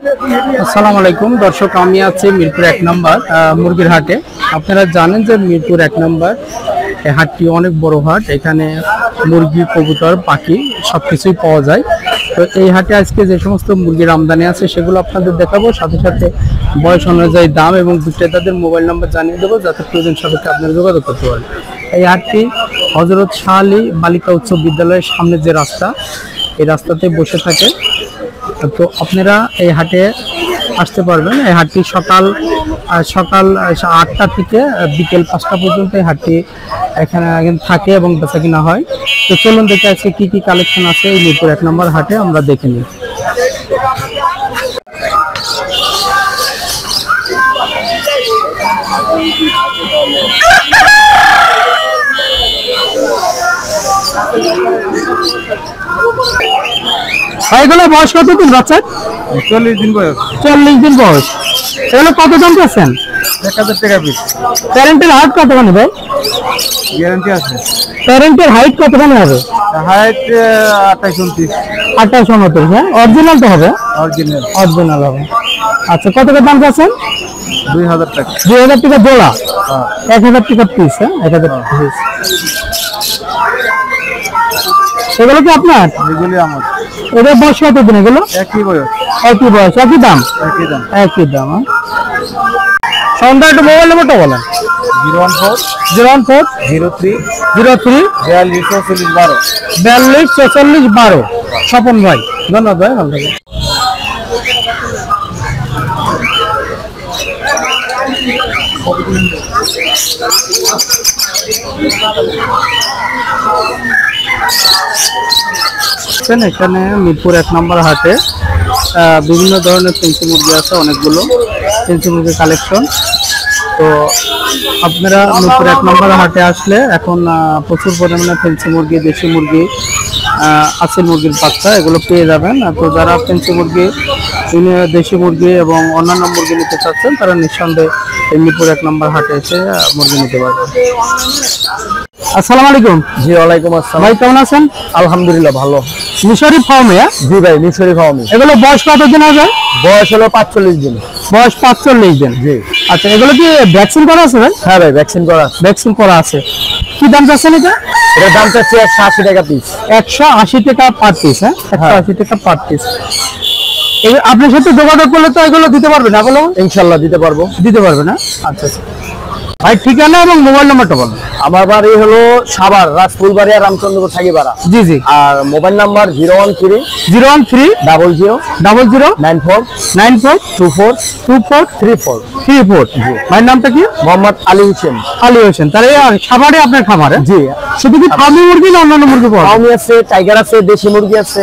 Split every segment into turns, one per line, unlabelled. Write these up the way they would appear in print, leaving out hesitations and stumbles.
আসসালামু আলাইকুম দর্শক, আমি আছি মিরপুর 1 নম্বর মুরগির হাটে। আপনারা জানেন যে মিরপুর 1 নম্বর হাটটি অনেক বড় হাট। এখানে মুরগি, কবুতর, পাখি সবকিছুই পাওয়া যায়। তো এই হাটে আজকে যে সমস্ত মুরগির আমদানি আছে সেগুলো আপনাদের দেখাবো, সাথে সাথে বয়স অনুযায়ী দাম এবং বিক্রেতাদের মোবাইল নাম্বার জানিয়ে দেবো, যাতে প্রয়োজন সাপেক্ষে আপনারা যোগাযোগ করতে পারেন। এই হাটটি হযরত শাহ আলী বালিকা উচ্চ বিদ্যালয়ের সামনে যে রাস্তা, এই রাস্তাতে বসে থাকে। তো আপনারা এই হাটে আসতে পারবেন। এই হাটটি সকাল 8টা থেকে বিকেল 5টা পর্যন্ত এই হাটটি এখানে থাকে এবং বেচা কিনা হয়। তো চলুন দেখে আজকে কি কি কালেকশন আছে এই মিরপুর 1 নম্বর হাটে, আমরা দেখে নিই। এগুলো বয়স কতদিন বাচ্চা?
40 দিন বয়স।
40 দিন বয়স। এগুলো কত দাম পাচ্ছেন?
1000 টাকা পিস।
প্যারেন্টের হাইট কতখানি ভাই?
গ্যারান্টি আছে।
প্যারেন্টের হাইট কতখানি হবে?
হাইট 28 29।
28 29। হ্যাঁ, অরিজিনাল তো হবে? অরিজিনাল হবে। আচ্ছা, কত করে দাম পাচ্ছেন?
2000 টাকা।
2000 টাকা জোড়া? 1000 টাকা পিস। হ্যাঁ, 1000 টাকা পিস। এগুলো কি আপনার?
এগুলি আমার।
এদের বয়স কতদিন এগুলো?
একই বয়স।
একই বয়স, একই দাম? একই দাম। সন্ধ্যা একটু মোবাইল নাম্বারটা বলেন।
014
03
42 44 12।
42 44 12। স্বপন ভাই, ধন্যবাদ ভাই, ভালো থাকবেন। এখানে মিরপুর 1 নম্বর হাটে বিভিন্ন ধরনের ফেন্সি মুরগি আছে, অনেকগুলো ফেন্সি মুরগির কালেকশন। তো আপনারা মিরপুর 1 নম্বর হাটে আসলে এখন প্রচুর পরিমাণে ফেন্সি মুরগি, দেশি মুরগি, আসিল মুরগির বাচ্চা এগুলো পেয়ে যাবেন। তো যারা ফেন্সি মুরগি, দেশি মুরগি এবং অন্যান্য মুরগি নিতে চাচ্ছেন, তারা নিঃসন্দেহে এই মিরপুর 1 নম্বর হাটে এসে মুরগি নিতে পারবেন। আসসালামু আলাইকুম।
জি, ওয়ালাইকুম আসসালাম।
ভাই কেমন আছেন?
আলহামদুলিল্লাহ ভালো।
মিশরি ফার্মে?
জি ভাই, মিশরি ফার্মে।
এগুলো বয়স কতদিন হবে?
বয়স হলো 45 দিন।
বয়স 45 দিন।
জি।
আচ্ছা, এগুলো কি ভ্যাকসিন করা আছে ভাই?
হ্যাঁ ভাই, ভ্যাকসিন করা আছে।
কি দাম চাচ্ছেন এটা?
এর দাম চাচ্ছি 180 টাকা পিস।
180 টাকা পার পিস। হ্যাঁ, 180 টাকা পার পিস। আপনার সাথে যোগাযোগ করলে তো এগুলো দিতে পারবেন না? বলো।
ইনশাআল্লাহ দিতে পারবো।
না? আচ্ছা ভাই, ঠিকানা এবং মোবাইল নাম্বারটা বলুন।
আমার বাড়ি হলো সাভার, রাজফুলবাড়িয়া, রামচন্দ্রপুর থাকিপাড়া।
জি জি।
আর মোবাইল নাম্বার 013
00
94 24
34। ভাইয়ের নামটা কি?
মোহাম্মদ আলী হোসেন।
তাহলে সাভারে আপনার খামার?
জি।
শুধু কি ফার্মি মুরগি না অন্যান্য মুরগি পাওয়া?
ফার্মি আছে, টাইগার আছে, দেশি মুরগি আছে।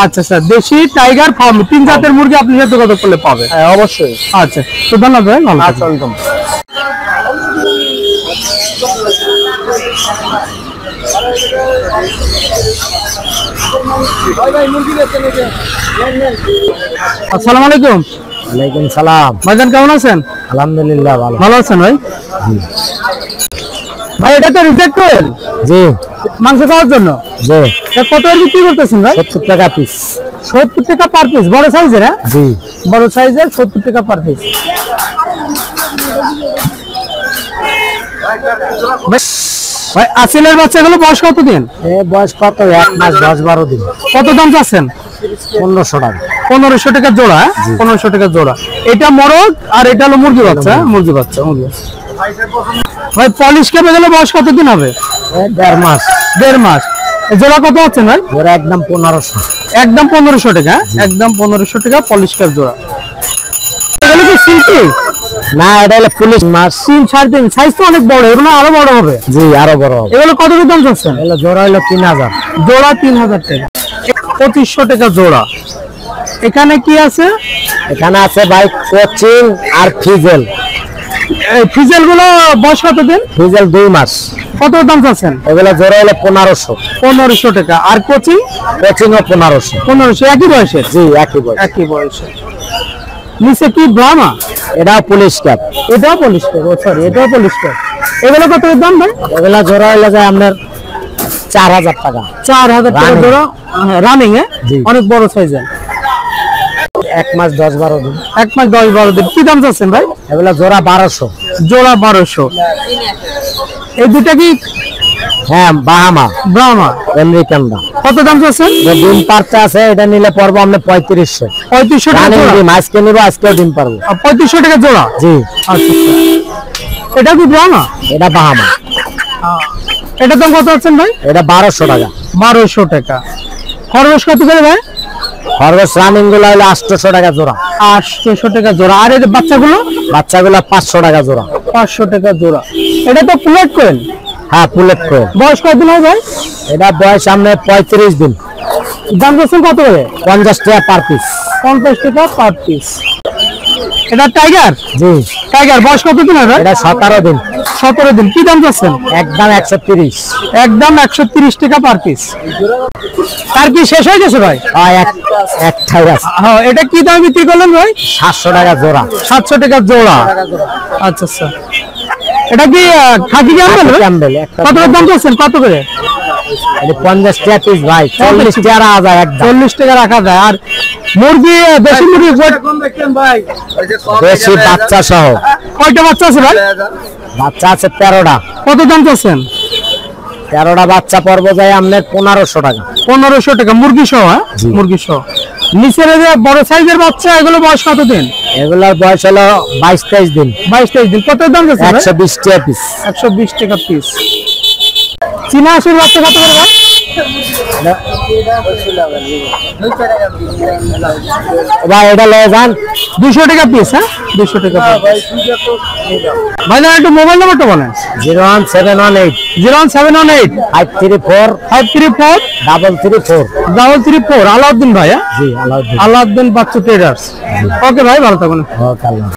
আচ্ছা স্যার, দেশি, টাইগার, ফার্মি 3 জাতের মুরগি আপনি সাথে যোগাযোগ করলে পাবে।
হ্যাঁ অবশ্যই।
আচ্ছা, তো ধন্যবাদ ভাই, ভালো
আচ্ছা, ওয়েলকাম।
আসসালামু আলাইকুম।
ওয়ালাইকুম সালাম।
ভাইজান কেমন আছেন?
আলহামদুলিল্লাহ ভালো।
ভালো আছেন ভাই? ভাই এটা তো রিজেক্ট করেন?
জি।
মাংস খাওয়ার জন্য?
জি।
কত বিক্রি করতেছেন ভাই?
70 টাকা পিস।
70 টাকা পার পিস? বড় সাইজের? হ্যাঁ
জি,
বড় সাইজের 70 টাকা পার পিস। ভাই আসিলের বাচ্চাগুলো বয়স কতদিন?
বয়স কত? 1 মাস 10-12 দিন।
কত দাম চাচ্ছেন?
1500 টাকা।
1500 টাকা জোড়া? 1500 টাকা জোড়া। এটা মরদ আর এটা হলো মুরগি বাচ্চা। মুরগি বাচ্চা। ভাই পলিশ কেটে গেলে বয়স কতদিন হবে?
1.5 মাস।
1.5 মাস। জোড়া কত হচ্ছে ভাই?
জোড়া একদম 1500।
একদম 1500 টাকা? একদম 1500 টাকা পলিশ কাপ জোড়া। এগুলো কি সিল্কি?
না, এটা হলো পুলিশ মাছ।
3-3.5 সাইজ তো অনেক বড়। এগুলো আরো বড় হবে?
জি, আরো বড় হবে।
এগুলো কত দাম চাচ্ছেন?
এগুলো জোড়া হলো 3000।
জোড়া 3000 টাকা। 2500 টাকা জোড়া। এখানে কি আছে?
এখানে আছে ভাই কোচিং আর ফিজেল।
ফিজেল গুলো বয়স কতদিন?
ফিজেল 2 মাস।
কত দাম চাচ্ছেন?
এগুলো জোড়া হলো 1500।
1500 টাকা। আর কোচিং?
কোচিংও 1500।
1500। একই বয়সের?
জি, একই বয়স।
একই বয়সের। নিচে কি ব্রাহ্মা?
এটাও পুলিশ ক্যাপ।
এটাও পুলিশ ক্যাপ? সরি, এটাও পুলিশ ক্যাপ। এগুলো কত দাম ভাই?
এগুলো জোড়া হলো যায় আপনার 4000 টাকা।
4000 টাকা জোড়া রানিং? অনেক বড় সাইজের।
1 মাস 10-12 দিন।
1 মাস 10-12 দিন। কি দাম চাচ্ছেন ভাই?
এগুলা জোড়া 1200।
জোড়া 1200। এই দুটা কি?
হ্যাঁ, বাহামা
ব্রাহ্মা
আমেরিকান দা।
কত দাম চাচ্ছেন?
ডিম পারতে আছে, এটা নিলে পড়বো আপনি 3500।
3500 টাকা জোড়া।
ডিম আজকে নিব, আজকেও ডিম পারবো।
3500 টাকা জোড়া।
জি।
আচ্ছা। এটা কি ব্রাহ্মা?
এটা বাহামা।
এটা দাম কত আছেন ভাই?
এটা 1200 টাকা।
1200 টাকা। খরচ কত করে ভাই?
খরচ রানিং গুলো হলো 800 টাকা জোড়া।
800 টাকা জোড়া। আর এই বাচ্চাগুলো?
বাচ্চাগুলো 500 টাকা জোড়া।
500 টাকা জোড়া। এটা তো প্লেট করেন?
হ্যাঁ, পুলেট করে।
বয়স কতদিন হয় ভাই?
এটা বয়স সামনে 35 দিন।
দাম চাচ্ছেন কত করে?
50 টাকা পার পিস।
50 টাকা পার পিস। এটা টাইগার?
জি।
টাইগার বয়স কতদিন হয় ভাই?
এটা 17 দিন।
17 দিন। কি দাম চাচ্ছেন?
একদম 130।
একদম 130 টাকা পার পিস। তার কি শেষ হয়ে গেছে ভাই?
একটাই আছে।
হ্যাঁ, এটা কি দাম বিক্রি করলেন ভাই?
700 টাকা জোড়া।
700 টাকা জোড়া। আচ্ছা আচ্ছা। এটা কি খাকি ক্যাম্বেল?
ক্যাম্বেল একটা।
কত দাম চাচ্ছেন? কত করে?
এটা 50 টাকা পিস ভাই। 40 টাকা রাখা যায় একদম।
40 টাকা রাখা যায়। আর মুরগি, দেশি মুরগি
বেশি বাচ্চা সহ।
কয়টা বাচ্চা আছে ভাই?
বাচ্চা আছে 13টা।
কত দাম চাচ্ছেন?
13টা বাচ্চা পর্ব যায় আপনার 1500 টাকা।
1500 টাকা মুরগি সহ? হ্যাঁ,
জি।
মুরগি সহ। নিচের যে বড় সাইজের বাচ্চা, এগুলো বয়স কত দিন?
এগুলার বয়স হলো 22-23 দিন।
22-23 দিন। কত দাম চাচ্ছেন?
120 টাকা পিস।
120 টাকা পিস। চীনা হাঁসের বাচ্চা কত করে ভাই?
ভাই এটা লয়ে যান
200 টাকা পিস। হ্যাঁ, 200 টাকা পিস। ভাই না, একটু মোবাইল নাম্বারটা বলেন।
01718
01718
534
534
334।
334। আলাউদ্দিন ভাই? হ্যাঁ,
জি, আলাউদ্দিন।
আলাউদ্দিন বাচ্চু ট্রেডার্স। ওকে ভাই, ভালো থাকুন।
ওকে, আল্লাহ।